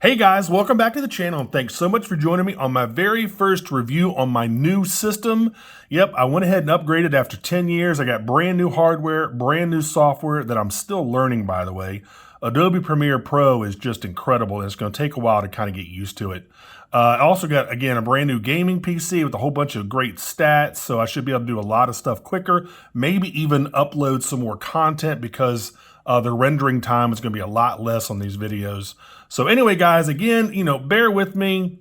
Hey guys, welcome back to the channel and thanks so much for joining me on my very first review on my new system. Yep, I went ahead and upgraded after 10 years. I got brand new hardware, brand new software that I'm still learning, by the way. Adobe Premiere Pro is just incredible and it's going to take a while to kind of get used to it. I also got, again, a brand new gaming PC with a whole bunch of great stats, so I should be able to do a lot of stuff quicker, maybe even upload some more content because the rendering time is going to be a lot less on these videos. So anyway, guys, again, bear with me.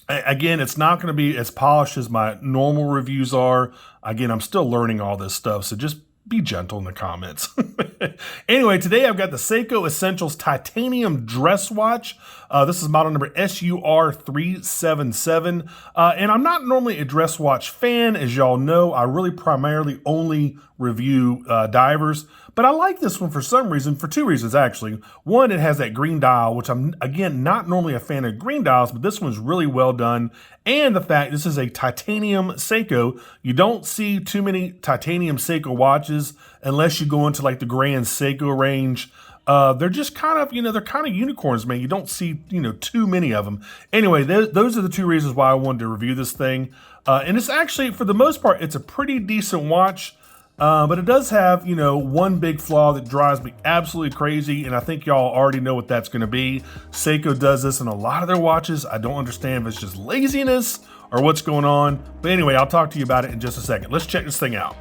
Again, it's not going to be as polished as my normal reviews are. Again, I'm still learning all this stuff, so just be gentle in the comments. Anyway, today I've got the Seiko Essentials Titanium Dress Watch. This is model number SUR377. And I'm not normally a dress watch fan. As y'all know, I really primarily only review divers. But I like this one for some reason, for two reasons actually. One, it has that green dial, which I'm, again, not normally a fan of green dials, but this one's really well done. And the fact this is a titanium Seiko. You don't see too many titanium Seiko watches unless you go into like the Grand Seiko range. They're just kind of, they're kind of unicorns, man. You don't see, too many of them. Anyway, those are the two reasons why I wanted to review this thing. And it's actually, for the most part, it's a pretty decent watch. But it does have, one big flaw that drives me absolutely crazy, and I think y'all already know what that's going to be. Seiko does this in a lot of their watches. I don't understand if it's just laziness or what's going on. But anyway, I'll talk to you about it in just a second. Let's check this thing out.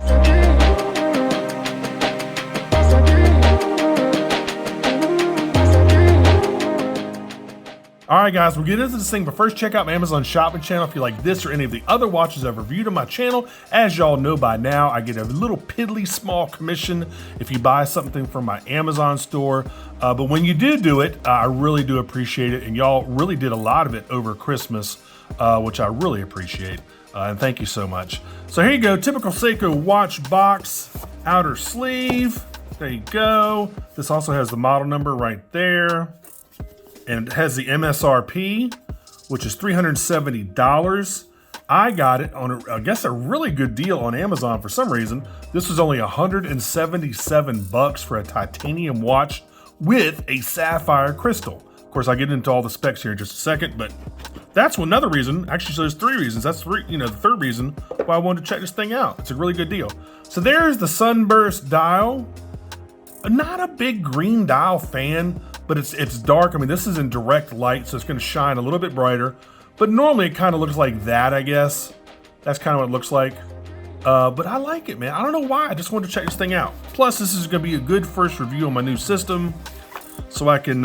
All right, guys, we'll get into this thing, but first check out my Amazon shopping channel if you like this or any of the other watches I've reviewed on my channel. As y'all know by now, I get a little piddly small commission if you buy something from my Amazon store. But when you do it, I really do appreciate it. And y'all really did a lot of it over Christmas, which I really appreciate. And thank you so much. So here you go, typical Seiko watch box, outer sleeve. There you go. This also has the model number right there. And it has the MSRP, which is $370. I got it on, I guess, a really good deal on Amazon for some reason. This was only $177 for a titanium watch with a sapphire crystal. Of course, I'll get into all the specs here in just a second, but that's another reason. Actually, so there's three reasons. That's the third reason why I wanted to check this thing out. It's a really good deal. So there's the sunburst dial. Not a big green dial fan, but it's dark. I mean, this is in direct light, so it's going to shine a little bit brighter. But normally it kind of looks like that, I guess. That's kind of what it looks like. But I like it, man. I don't know why. I just wanted to check this thing out. Plus, this is going to be a good first review on my new system, so I can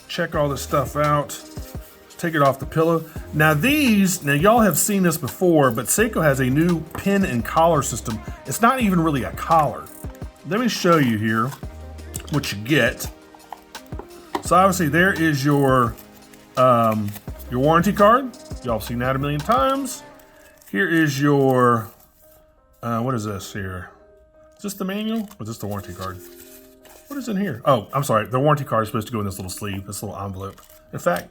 check all this stuff out. Let's take it off the pillow. Now y'all have seen this before, but Seiko has a new pin and collar system. It's not even really a collar. Let me show you here what you get. So obviously there is your warranty card. Y'all seen that a million times. Here is your, what is this here? Is this the manual or is this the warranty card? What is in here? Oh, I'm sorry. The warranty card is supposed to go in this little sleeve, this little envelope. In fact,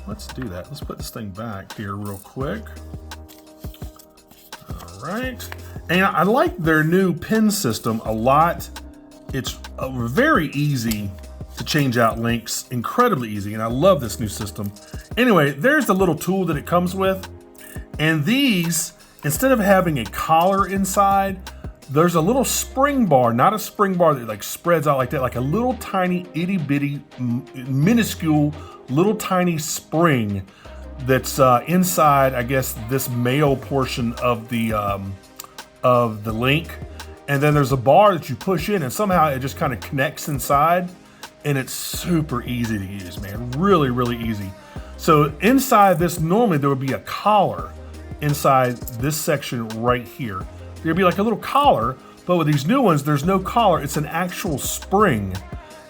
let's do that. Let's put this thing back here real quick. All right. And I like their new pin system a lot. It's very easy to change out links, incredibly easy, and I love this new system. Anyway, there's the little tool that it comes with, and these, instead of having a collar inside, there's a little spring bar, not a spring bar that like spreads out like that, like a little tiny itty bitty, minuscule, little tiny spring that's inside, I guess, this male portion of the link. And then there's a bar that you push in and somehow it just kind of connects inside. And it's super easy to use, man. Really, really easy. So inside this, normally there would be a collar inside this section right here. There'd be like a little collar, but with these new ones, there's no collar. It's an actual spring.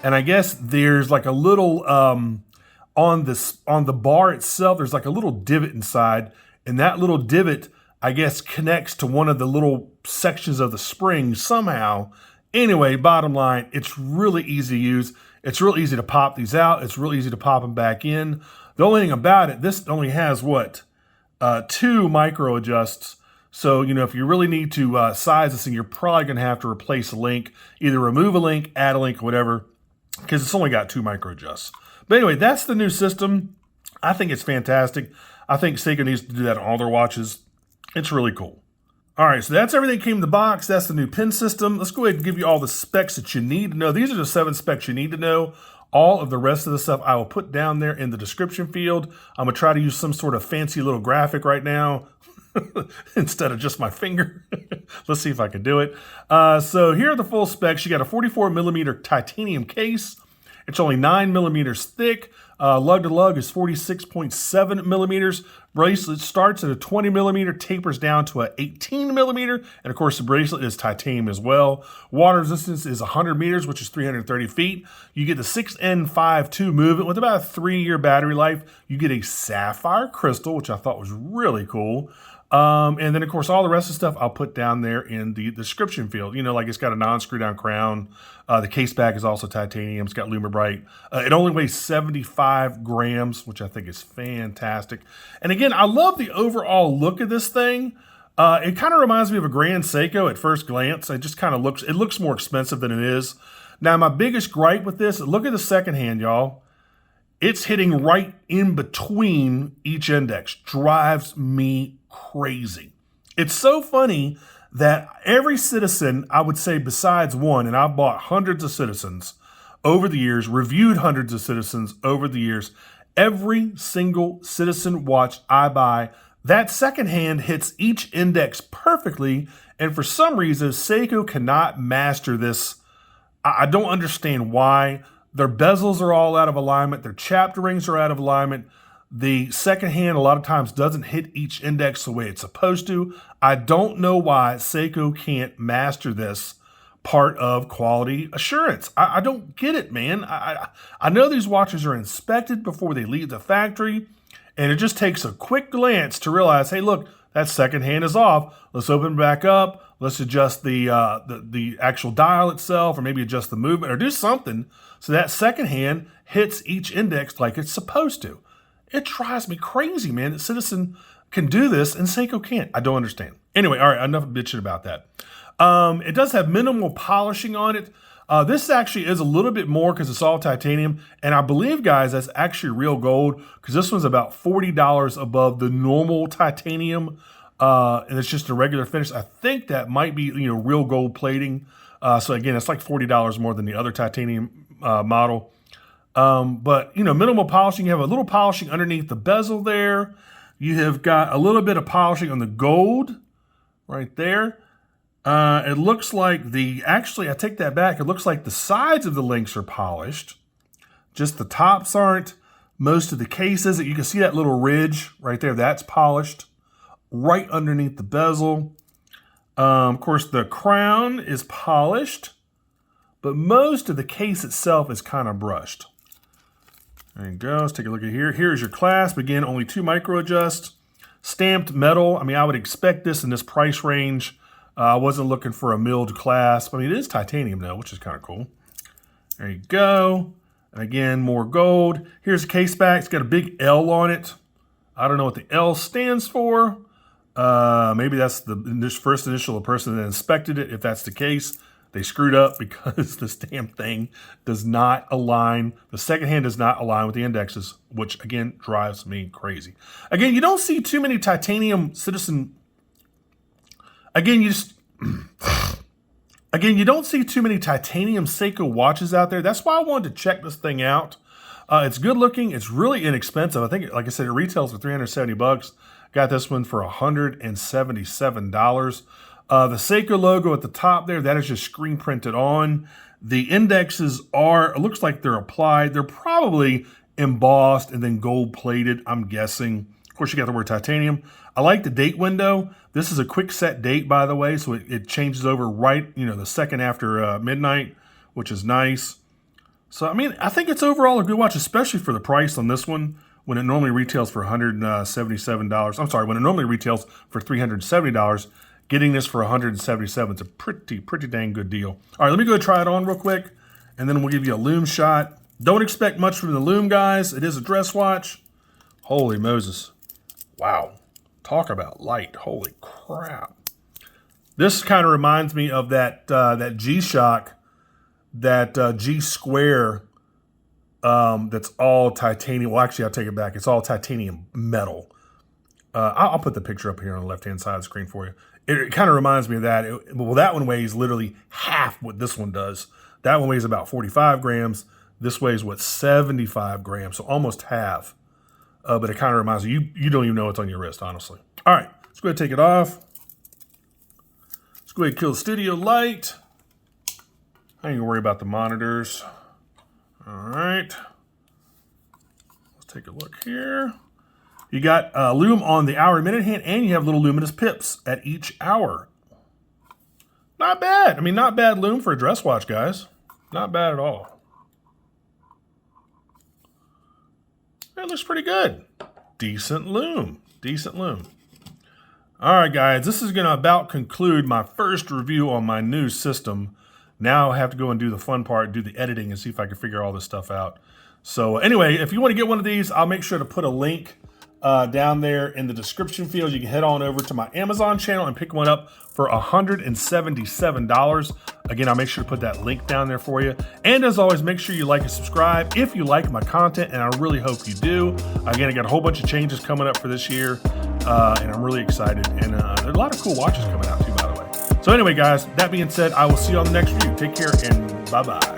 And I guess there's like a little, on the bar itself, there's like a little divot inside. And that little divot, I guess, connects to one of the little sections of the spring somehow. Anyway, bottom line, it's really easy to use. It's real easy to pop these out. It's real easy to pop them back in. The only thing about it, this only has what? 2 micro adjusts. So, if you really need to size this thing, you're probably going to have to replace a link, either remove a link, add a link, whatever, because it's only got 2 micro adjusts. But anyway, that's the new system. I think it's fantastic. I think Seiko needs to do that on all their watches. It's really cool. All right, so that's everything that came in the box. That's the new pin system. Let's go ahead and give you all the specs that you need to know. These are the 7 specs you need to know. All of the rest of the stuff I will put down there in the description field. I'm going to try to use some sort of fancy little graphic right now instead of just my finger. Let's see if I can do it. So here are the full specs. You got a 44mm titanium case. It's only 9mm thick. Lug to lug is 46.7mm. Bracelet starts at a 20mm, tapers down to a 18mm, and of course the bracelet is titanium as well. Water resistance is 100 meters, which is 330 feet. You get the 6N52 movement with about a 3-year battery life. You get a sapphire crystal, which I thought was really cool. And then, of course, all the rest of the stuff I'll put down there in the description field. You know, like it's got a non-screwdown crown. The Caseback is also titanium. It's got LumiBrite. It only weighs 75 grams, which I think is fantastic. And again, I love the overall look of this thing. It kind of reminds me of a Grand Seiko at first glance. It just kind of looks more expensive than it is. Now, my biggest gripe with this, look at the second hand, y'all. It's hitting right in between each index. Drives me crazy. It's so funny that every citizen, I would say besides one, and I've bought hundreds of citizens over the years, reviewed hundreds of citizens over the years, every single citizen watch I buy, that second hand hits each index perfectly, and for some reason, Seiko cannot master this. I don't understand why. Their bezels are all out of alignment. Their chapter rings are out of alignment. The second hand a lot of times doesn't hit each index the way it's supposed to. I don't know why Seiko can't master this part of quality assurance. I don't get it, man. I know these watches are inspected before they leave the factory, and it just takes a quick glance to realize, hey, look, that second hand is off. Let's open it back up. Let's adjust the actual dial itself, or maybe adjust the movement, or do something so that second hand hits each index like it's supposed to. It drives me crazy, man, that Citizen can do this and Seiko can't. I don't understand. Anyway, all right, enough bitching about that. It does have minimal polishing on it. This actually is a little bit more because it's all titanium. And I believe, guys, that's actually real gold because this one's about $40 above the normal titanium. And it's just a regular finish. I think that might be, real gold plating. So again, it's like $40 more than the other titanium model. But, minimal polishing. You have a little polishing underneath the bezel there. You have got a little bit of polishing on the gold right there. It looks like actually, I take that back. It looks like the sides of the links are polished. Just the tops aren't. Most of the cases, you can see that little ridge right there. That's polished right underneath the bezel. Of course, the crown is polished, but most of the case itself is kind of brushed. There you go. Let's take a look at here. Here's your clasp. Again, only 2 micro adjusts. Stamped metal. I mean, I would expect this in this price range. I wasn't looking for a milled clasp. I mean, it is titanium though, which is kind of cool. There you go. And again, more gold. Here's the case back. It's got a big L on it. I don't know what the L stands for. Maybe that's the first initial of the person that inspected it. If that's the case, they screwed up because the stamp thing does not align. The second hand does not align with the indexes, which again drives me crazy. Again, you don't see too many titanium Citizen. Again, you don't see too many titanium Seiko watches out there. That's why I wanted to check this thing out. It's good looking. It's really inexpensive. I think, like I said, it retails for $370. Got this one for $177. The Seiko logo at the top there, that is just screen printed on. The indexes it looks like they're applied. They're probably embossed and then gold plated, I'm guessing. Of course, you got the word titanium. I like the date window. This is a quick set date, by the way, so it changes over right, the second after midnight, which is nice. So, I mean, I think it's overall a good watch, especially for the price on this one, when it normally retails for $177. I'm sorry, when it normally retails for $370. Getting this for $177 is a pretty dang good deal. All right, let me go try it on real quick, and then we'll give you a Lume shot. Don't expect much from the Lume, guys. It is a dress watch. Holy Moses. Wow. Talk about light. Holy crap. This kind of reminds me of that G-Shock, that G-Square that's all titanium. Well, actually, I'll take it back. It's all titanium metal. I'll put the picture up here on the left-hand side of the screen for you. It kind of reminds me of that. Well, that one weighs literally half what this one does. That one weighs about 45 grams. This weighs, what, 75 grams, so almost half. But it kind of reminds you, you don't even know it's on your wrist, honestly. All right, let's go ahead and take it off. Let's go ahead and kill the studio light. I ain't gonna worry about the monitors. All right. Let's take a look here. You got lume on the hour and minute hand, and you have little luminous pips at each hour. Not bad. I mean, not bad lume for a dress watch, guys. Not bad at all. It looks pretty good. Decent lume. Decent lume. All right, guys. This is going to about conclude my first review on my new system. Now I have to go and do the fun part, do the editing, and see if I can figure all this stuff out. So anyway, if you want to get one of these, I'll make sure to put a link down there in the description field. You can head on over to my Amazon channel and pick one up for $177. Again, I'll make sure to put that link down there for you. And as always, make sure you like and subscribe if you like my content, and I really hope you do. Again, I got a whole bunch of changes coming up for this year, and I'm really excited. And there are a lot of cool watches coming out too, by the way. So anyway, guys, that being said, I will see you on the next review. Take care and bye-bye.